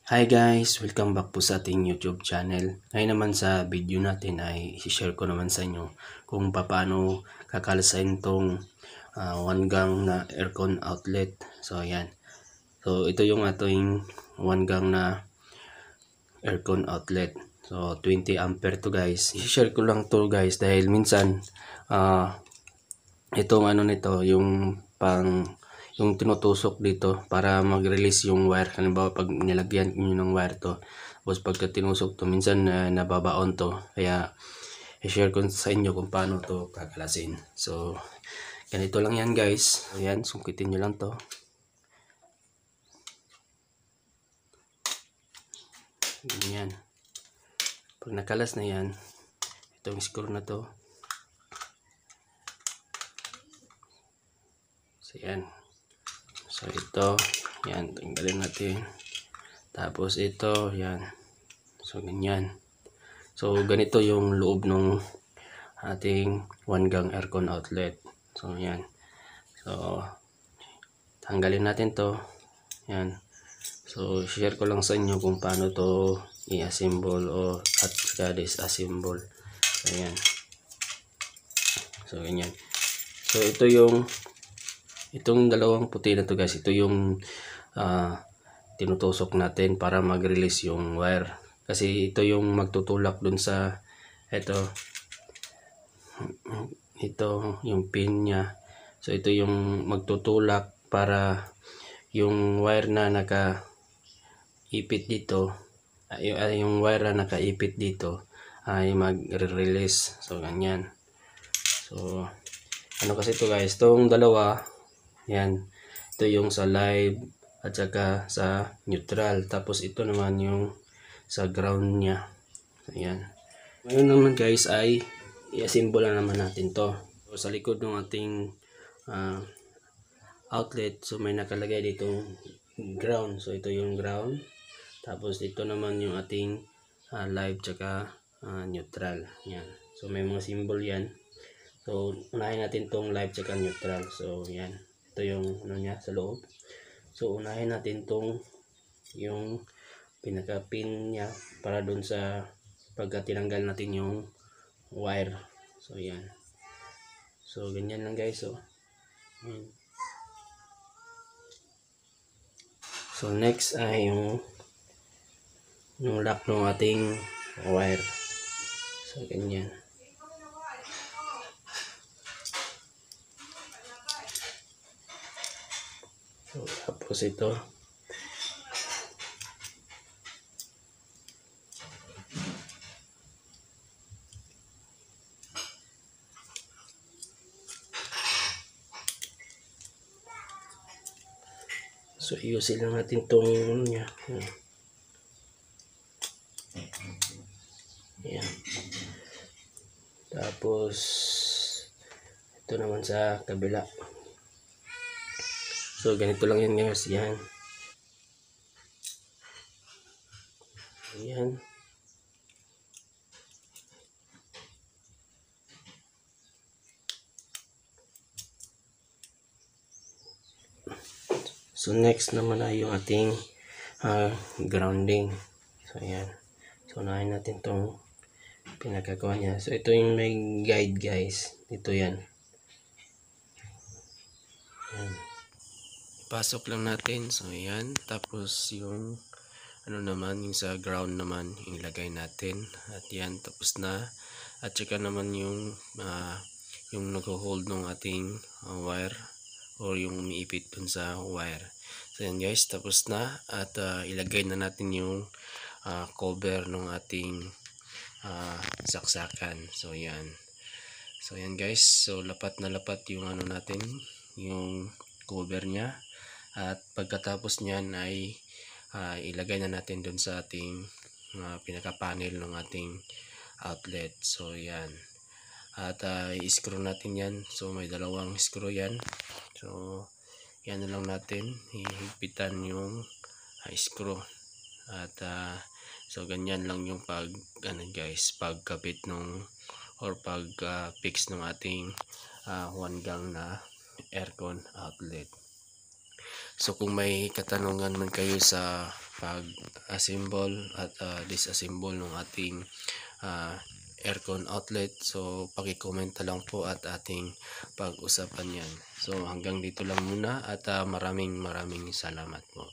Hi guys! Welcome back po sa ating YouTube channel. Ngayon naman sa video natin ay i-share ko naman sa inyo kung paano kakalasain tong one gang na aircon outlet. So ayan. So ito yung ating one gang na aircon outlet. So 20 ampere to guys. I-share ko lang to guys dahil minsan itong nito yung tinutusok dito para mag-release yung wire. Halimbawa pag nilagyan niyo ng wire to, tapos pagka tinusok to minsan nababaon to. Kaya i-share ko sa inyo kung paano to kakalasin. So ganito lang yan guys. Ayan, sungkitin nyo lang to. Ganyan. Pag nakalas na yan, itong screw na to. So yan. So ito, yan, tanggalin natin. Tapos ito, yan. So ganyan. So ganito yung loob ng ating one gang aircon outlet. So yan. So tanggalin natin to. Yan. So share ko lang sa inyo kung paano to i-assemble o at saka disassemble. So yan. So ganyan. So ito yung itong dalawang puti na to guys, ito yung tinutusok natin para mag-release yung wire. Kasi ito yung magtutulak dun sa ito yung pin niya. So ito yung magtutulak para yung wire na nakaipit dito, yung wire na nakaipit dito ay mag-release. So ganyan. So ano kasi ito guys, itong dalawa yan, ito yung sa live at saka sa neutral, tapos ito naman yung sa ground nya. Ayan. Ngayon naman guys ay i-assemble na naman natin to. So, sa likod ng ating outlet, so may nakalagay dito ground. So ito yung ground, tapos ito naman yung ating live tsaka neutral. Yan. So may mga symbol yan. So unahin natin tong live tsaka neutral. So yan. Ito yung niya sa loob. So unahin natin tong yung pinaka pin niya para dun sa pagka tinanggal natin yung wire. So yan. So ganyan lang guys. So next ay yung lock ng ating wire. So ganyan. So tapos ito. So iusin lang natin tong niya. Ayan. Tapos ito naman sa kabila. So ganito lang yan guys. Yan. Ayan. So next naman ay yung ating grounding. So ayan. So unahin natin tong pinagagawa niya. So ito yung may guide guys. Ito yan. Ayan. Pasok lang natin. So ayan. Tapos yung naman yung sa ground naman ilagay natin. At yan. Tapos na. At saka naman yung nag-hold ng ating wire or yung umiipit dun sa wire. So yan guys. Tapos na. At ilagay na natin yung cover ng ating saksakan. So yan. So yan guys. So lapat na lapat yung natin, yung cover nya. At pagkatapos nyan ay ilagay na natin dun sa ating pinaka panel ng ating outlet. So yan. At i-screw natin yan. So may dalawang screw yan. So yan na lang natin. Hihigpitan yung screw. At so ganyan lang yung pagkabit nung or fix ng ating one gang na aircon outlet. So kung may katanungan man kayo sa pag-assemble at disassemble ng ating aircon outlet. So paki-comment lang po at ating pag-usapan yan. So hanggang dito lang muna at maraming salamat po.